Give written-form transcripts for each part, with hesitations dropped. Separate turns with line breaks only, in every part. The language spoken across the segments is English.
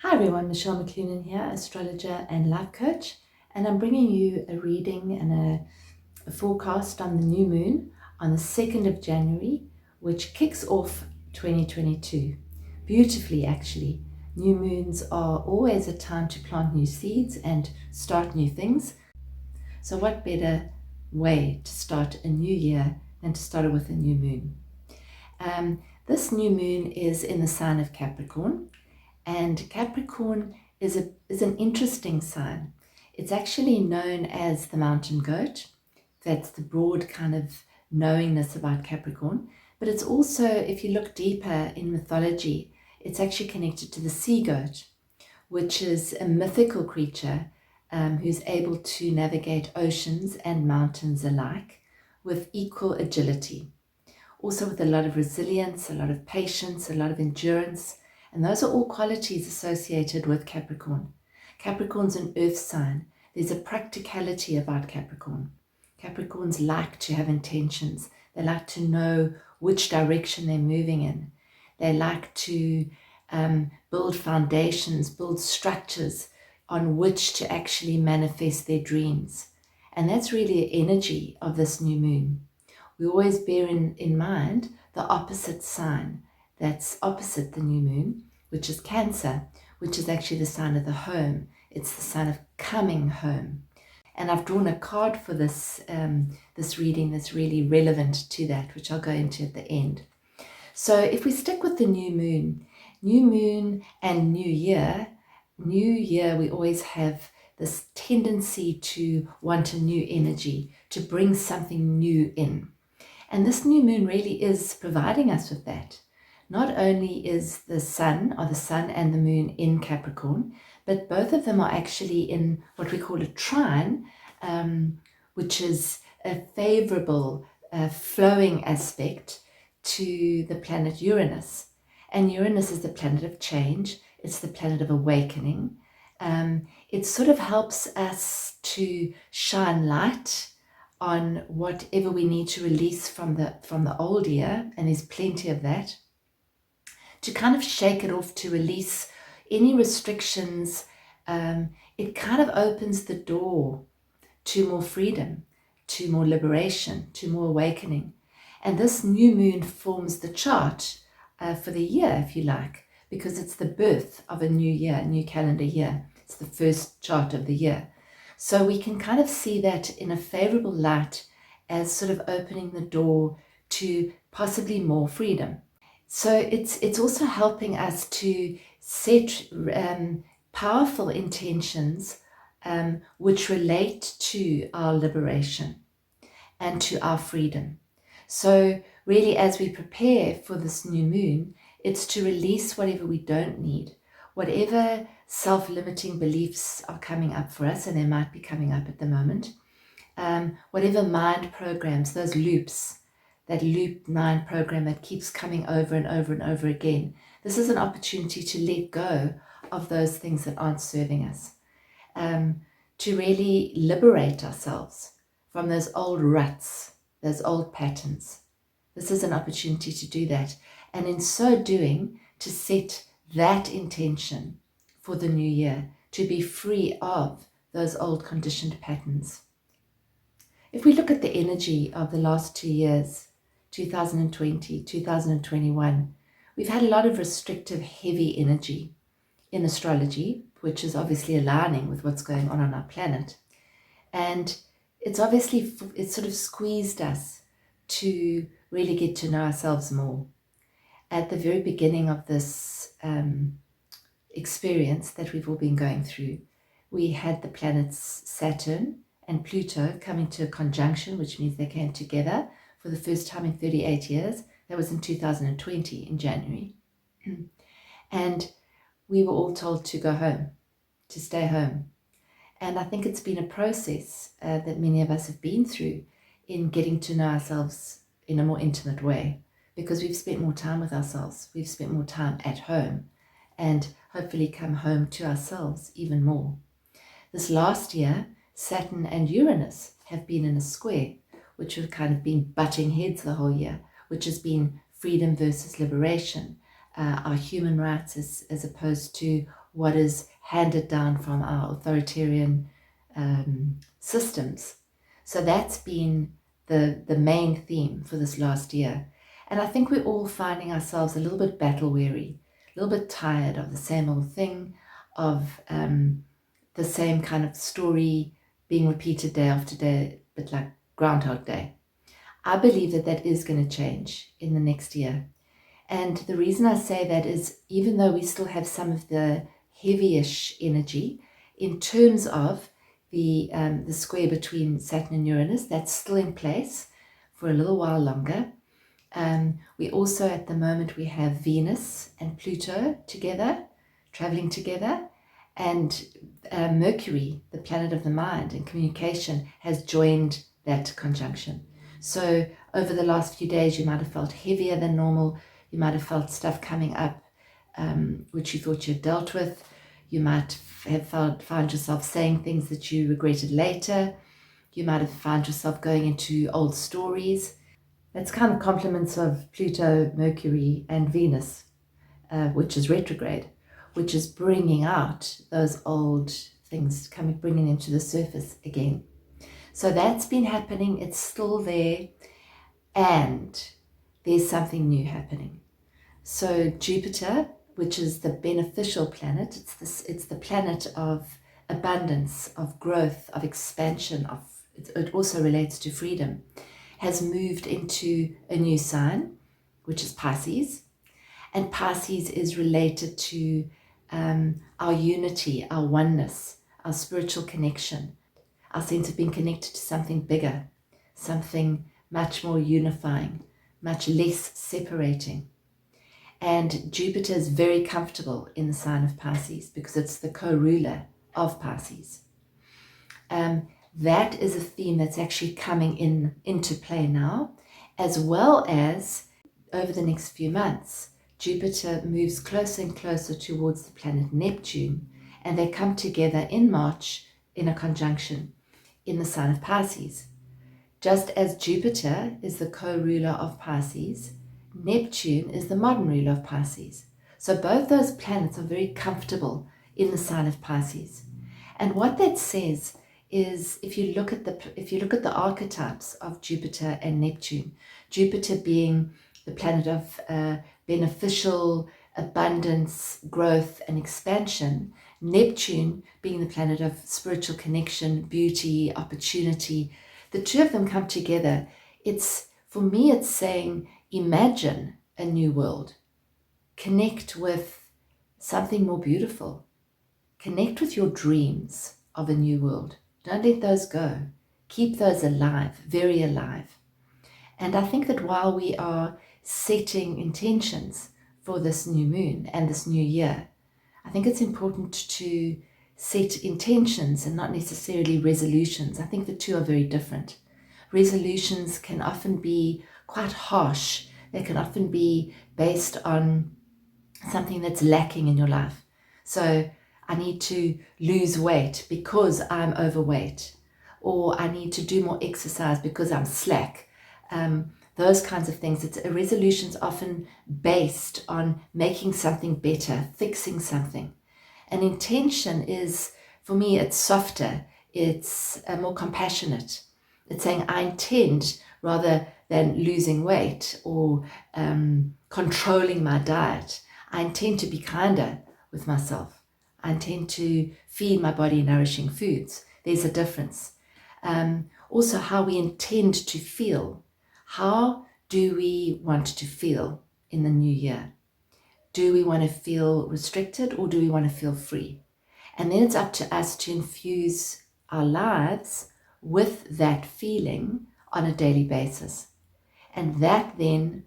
Hi everyone, Michelle McClunan here, astrologer and life coach, and I'm bringing you a reading and a forecast on the new moon on the 2nd of January, which kicks off 2022. Beautifully, actually. New moons are always a time to plant new seeds and start new things. So what better way to start a new year than to start it with a new moon? This new moon is in the sign of Capricorn. And Capricorn is an interesting sign. It's actually known as the mountain goat. That's the broad kind of knowingness about Capricorn. But it's also, if you look deeper in mythology, it's actually connected to the sea goat, which is a mythical creature who's able to navigate oceans and mountains alike with equal agility. Also with a lot of resilience, a lot of patience, a lot of endurance. And those are all qualities associated with Capricorn. Capricorn's an earth sign. There's a practicality about Capricorn. Capricorns like to have intentions. They like to know which direction they're moving in. They like to build foundations, build structures on which to actually manifest their dreams. And that's really the energy of this new moon. We always bear in mind the opposite sign that's opposite the new moon, which is Cancer, which is actually the sign of the home. It's the sign of coming home. And I've drawn a card for this, this reading that's really relevant to that, which I'll go into at the end. So if we stick with the new moon and new year, we always have this tendency to want a new energy, to bring something new in. And this new moon really is providing us with that. Not only is the sun and the moon in Capricorn, but both of them are actually in what we call a trine, which is a favorable flowing aspect to the planet Uranus. And Uranus is the planet of change. It's the planet of awakening. It sort of helps us to shine light on whatever we need to release from the old year, and there's plenty of that, to kind of shake it off, to release any restrictions. It kind of opens the door to more freedom, to more liberation, to more awakening. And this new moon forms the chart for the year, if you like, because it's the birth of a new year, a new calendar year. It's the first chart of the year. So we can kind of see that in a favorable light as sort of opening the door to possibly more freedom. So it's also helping us to set powerful intentions which relate to our liberation and to our freedom. So really, as we prepare for this new moon, it's to release whatever we don't need, whatever self-limiting beliefs are coming up for us, and they might be coming up at the moment. Whatever mind programs, those loops, that loop mind program that keeps coming over and over and over again. This is an opportunity to let go of those things that aren't serving us, to really liberate ourselves from those old ruts, those old patterns. This is an opportunity to do that. And in so doing, to set that intention for the new year, to be free of those old conditioned patterns. If we look at the energy of the last 2 years, 2020, 2021, we've had a lot of restrictive, heavy energy in astrology, which is obviously aligning with what's going on our planet. And it's sort of squeezed us to really get to know ourselves more. At the very beginning of this experience that we've all been going through, we had the planets Saturn and Pluto coming to a conjunction, which means they came together for the first time in 38 years. That was in 2020 in January. And we were all told to go home, to stay home. And I think it's been a process that many of us have been through in getting to know ourselves in a more intimate way, because we've spent more time with ourselves. We've spent more time at home and hopefully come home to ourselves even more. This last year, Saturn and Uranus have been in a square, which have kind of been butting heads the whole year, which has been freedom versus liberation, our human rights as opposed to what is handed down from our authoritarian systems. So that's been the main theme for this last year. And I think we're all finding ourselves a little bit battle weary, a little bit tired of the same old thing, of the same kind of story being repeated day after day, but like Groundhog Day. I believe that that is going to change in the next year. And the reason I say that is, even though we still have some of the heavyish energy in terms of the square between Saturn and Uranus, that's still in place for a little while longer. We also, at the moment, we have Venus and Pluto together, traveling together, and Mercury, the planet of the mind and communication, has joined that conjunction. So over the last few days, you might have felt heavier than normal. You might have felt stuff coming up which you thought you had dealt with. You might have found yourself saying things that you regretted later. You might have found yourself going into old stories. That's kind of compliments of Pluto, Mercury, and Venus, which is retrograde, which is bringing out those old things, bringing them to the surface again. So that's been happening. It's still there, and there's something new happening. So Jupiter, which is the beneficial planet, it's the planet of abundance, of growth, of expansion, it also relates to freedom, has moved into a new sign, which is Pisces. And Pisces is related to our unity, our oneness, our spiritual connection, our sense of being connected to something bigger, something much more unifying, much less separating. And Jupiter is very comfortable in the sign of Pisces because it's the co-ruler of Pisces. That is a theme that's actually coming into play now, as well as over the next few months. Jupiter moves closer and closer towards the planet Neptune, and they come together in March in a conjunction in the sign of Pisces. Just as Jupiter is the co-ruler of Pisces, Neptune is the modern ruler of Pisces. So both those planets are very comfortable in the sign of Pisces. And what that says is, if you look at the archetypes of Jupiter and Neptune, Jupiter being the planet of beneficial abundance, growth, and expansion, Neptune being the planet of spiritual connection, beauty, opportunity, the two of them come together. For me, it's saying, imagine a new world. Connect with something more beautiful. Connect with your dreams of a new world. Don't let those go. Keep those alive, very alive. And I think that while we are setting intentions for this new moon and this new year, I think it's important to set intentions and not necessarily resolutions. I think the two are very different. Resolutions can often be quite harsh. They can often be based on something that's lacking in your life. So I need to lose weight because I'm overweight, or I need to do more exercise because I'm slack. Those kinds of things. A resolution's often based on making something better, fixing something. An intention is, for me, it's softer. It's more compassionate. It's saying I intend, rather than losing weight or controlling my diet, I intend to be kinder with myself. I intend to feed my body nourishing foods. There's a difference. Also, how we intend to feel. How do we want to feel in the new year? Do we want to feel restricted, or do we want to feel free? And then it's up to us to infuse our lives with that feeling on a daily basis. And that then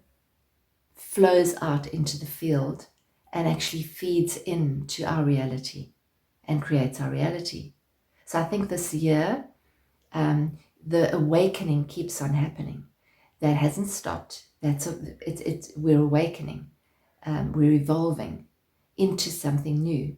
flows out into the field and actually feeds into our reality and creates our reality. So I think this year, the awakening keeps on happening. That hasn't stopped. We're awakening. We're evolving into something new.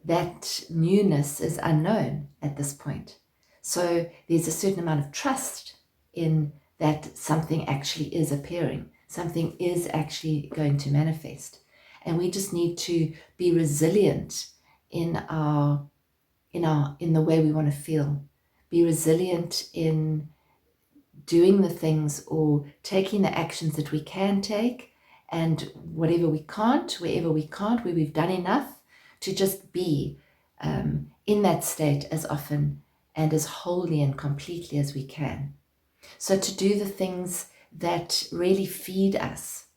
That newness is unknown at this point. So there's a certain amount of trust in that something actually is appearing. Something is actually going to manifest. And we just need to be resilient in the way we want to feel. Be resilient in doing the things or taking the actions that we can take, and wherever we can't, where we've done enough to just be in that state as often and as wholly and completely as we can. So to do the things that really feed us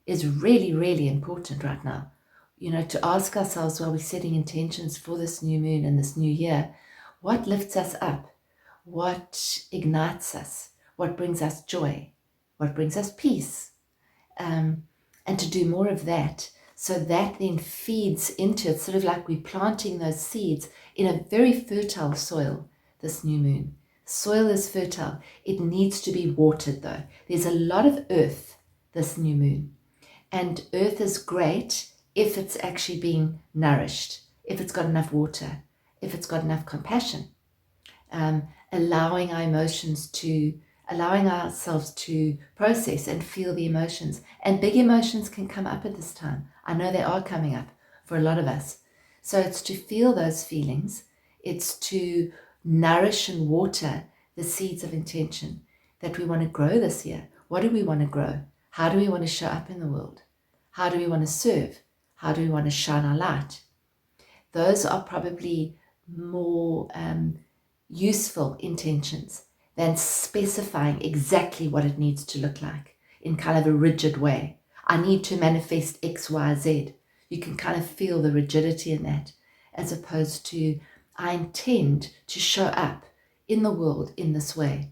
is really, really important right now. To ask ourselves while we're setting intentions for this new moon and this new year, what lifts us up? What ignites us? What brings us joy? What brings us peace? And to do more of that, so that then feeds into it, sort of like we're planting those seeds in a very fertile soil this new moon. Soil is fertile. It needs to be watered though. There's a lot of earth this new moon. And earth is great if it's actually being nourished, if it's got enough water, if it's got enough compassion, allowing ourselves to process and feel the emotions. And big emotions can come up at this time. I know they are coming up for a lot of us. So it's to feel those feelings. It's to nourish and water the seeds of intention that we want to grow this year. What do we want to grow? How do we want to show up in the world? How do we want to serve? How do we want to shine our light? Those are probably more useful intentions than specifying exactly what it needs to look like in kind of a rigid way. I need to manifest X, Y, Z. You can kind of feel the rigidity in that, as opposed to I intend to show up in the world in this way.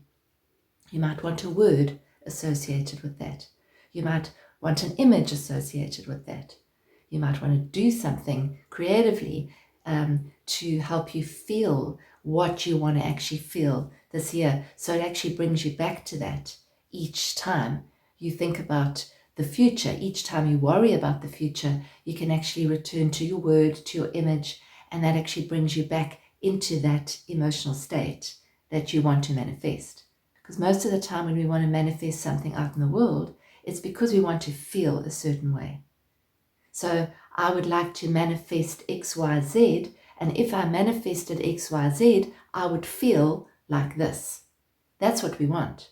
You might want a word associated with that. You might want an image associated with that. You might want to do something creatively to help you feel what you want to actually feel this year. So it actually brings you back to that each time you think about the future. Each time you worry about the future, you can actually return to your word, to your image, and that actually brings you back into that emotional state that you want to manifest. Because most of the time when we want to manifest something out in the world, it's because we want to feel a certain way. So I would like to manifest X, Y, Z, and if I manifested X, Y, Z, I would feel like this. That's what we want.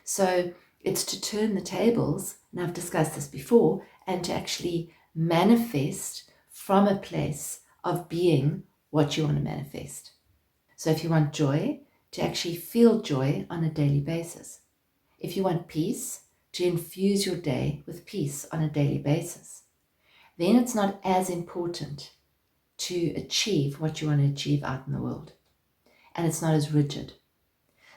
So it's to turn the tables, and I've discussed this before, and to actually manifest from a place of being what you want to manifest. So if you want joy, to actually feel joy on a daily basis. If you want peace, to infuse your day with peace on a daily basis. Then it's not as important to achieve what you want to achieve out in the world. And it's not as rigid.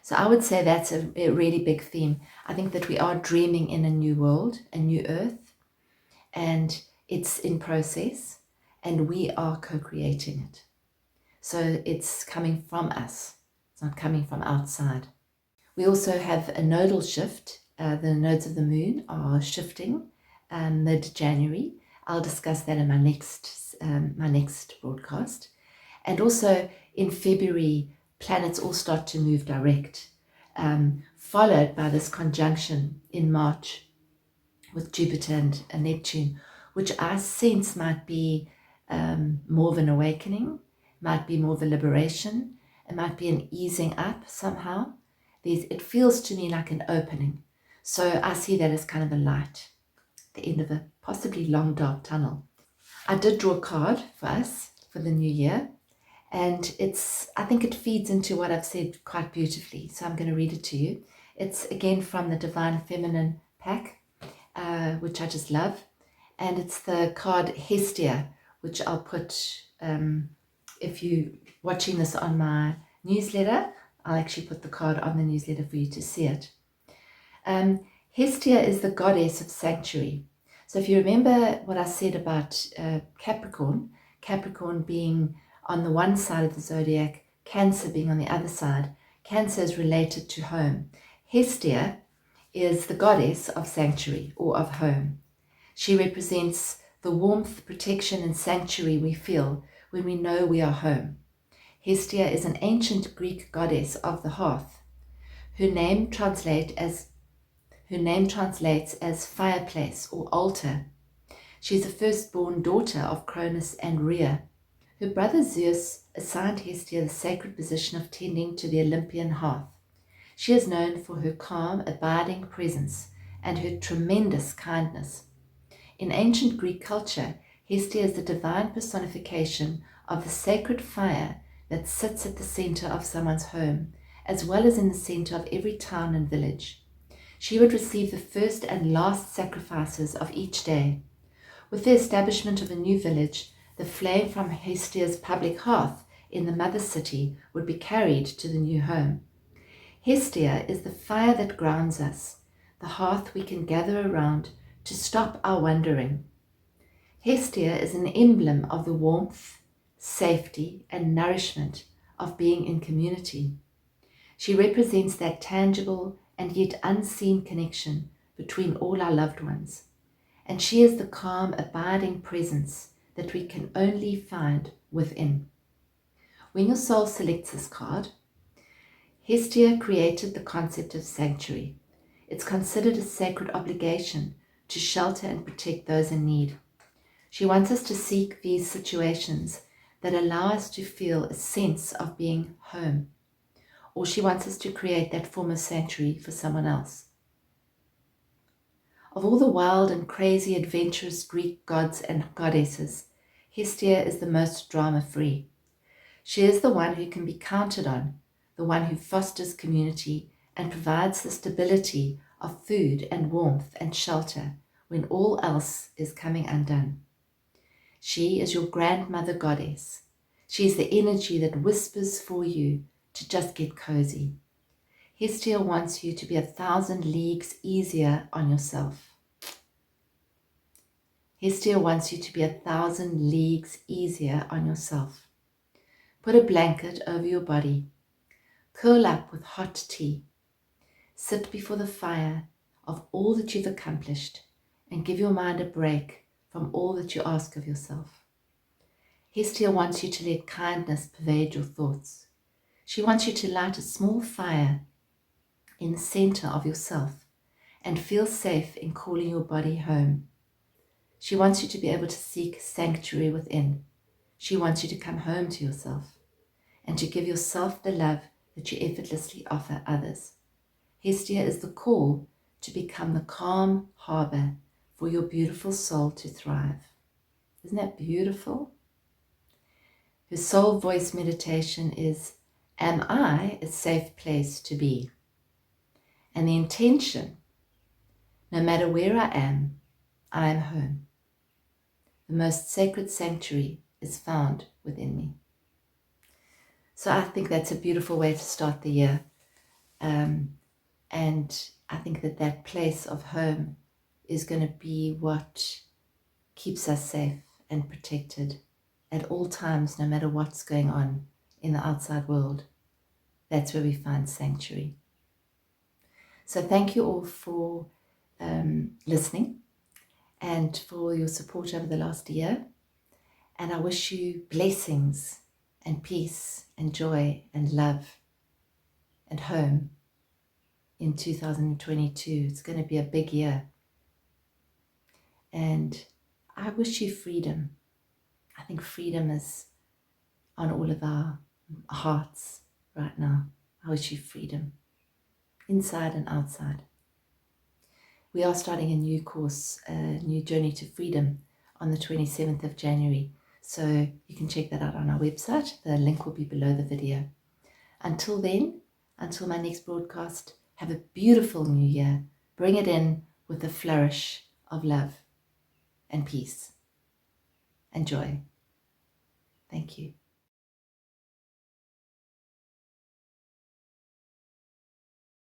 So I would say that's a really big theme. I think that we are dreaming in a new world, a new earth, and it's in process, and we are co-creating it. So it's coming from us. It's not coming from outside. We also have a nodal shift. The nodes of the moon are shifting mid-January. I'll discuss that in my next broadcast. And also in February, planets all start to move direct, followed by this conjunction in March with Jupiter and Neptune, which I sense might be more of an awakening, might be more of a liberation, it might be an easing up somehow. It feels to me like an opening. So I see that as kind of a light, the end of a possibly long dark tunnel. I did draw a card for us for the new year, and I think it feeds into what I've said quite beautifully. So I'm going to read it to you. It's again from the Divine Feminine pack, which I just love. And it's the card Hestia, which I'll put, if you're watching this on my newsletter, I'll actually put the card on the newsletter for you to see it. Hestia is the goddess of sanctuary. So if you remember what I said about Capricorn being on the one side of the zodiac, Cancer being on the other side, Cancer is related to home. Hestia is the goddess of sanctuary or of home. She represents the warmth, protection, and sanctuary we feel when we know we are home. Hestia is an ancient Greek goddess of the hearth. Her name translates as fireplace or altar. She is the firstborn daughter of Cronus and Rhea. Her brother Zeus assigned Hestia the sacred position of tending to the Olympian hearth. She is known for her calm, abiding presence and her tremendous kindness. In ancient Greek culture, Hestia is the divine personification of the sacred fire that sits at the center of someone's home, as well as in the center of every town and village. She would receive the first and last sacrifices of each day. With the establishment of a new village, the flame from Hestia's public hearth in the mother city would be carried to the new home. Hestia is the fire that grounds us, the hearth we can gather around to stop our wandering. Hestia is an emblem of the warmth, safety, and nourishment of being in community. She represents that tangible and yet unseen connection between all our loved ones. And she is the calm, abiding presence that we can only find within. When your soul selects this card, Hestia created the concept of sanctuary. It's considered a sacred obligation to shelter and protect those in need. She wants us to seek these situations that allow us to feel a sense of being home, or she wants us to create that form of sanctuary for someone else. Of all the wild and crazy adventurous Greek gods and goddesses, Hestia is the most drama-free. She is the one who can be counted on, the one who fosters community and provides the stability of food and warmth and shelter when all else is coming undone. She is your grandmother goddess. She is the energy that whispers for you to just get cozy. Hestia wants you to be 1,000 leagues easier on yourself. Hestia wants you to be 1,000 leagues easier on yourself. Put a blanket over your body. Curl up with hot tea. Sit before the fire of all that you've accomplished and give your mind a break from all that you ask of yourself. Hestia wants you to let kindness pervade your thoughts. She wants you to light a small fire in the center of yourself and feel safe in calling your body home. She wants you to be able to seek sanctuary within. She wants you to come home to yourself and to give yourself the love that you effortlessly offer others. Hestia is the call to become the calm harbor for your beautiful soul to thrive. Isn't that beautiful? Her soul voice meditation is, am I a safe place to be? And the intention, no matter where I am home. The most sacred sanctuary is found within me. So I think that's a beautiful way to start the year. And I think that place of home is going to be what keeps us safe and protected at all times, no matter what's going on in the outside world. That's where we find sanctuary. So thank you all for listening and for your support over the last year. And I wish you blessings and peace and joy and love and home in 2022. It's going to be a big year. And I wish you freedom. I think freedom is on all of our hearts right now. I wish you freedom, inside and outside. We are starting a new course, a new journey to freedom on the 27th of January. So you can check that out on our website. The link will be below the video. Until then, until my next broadcast, have a beautiful new year. Bring it in with a flourish of love and peace and joy. Thank you.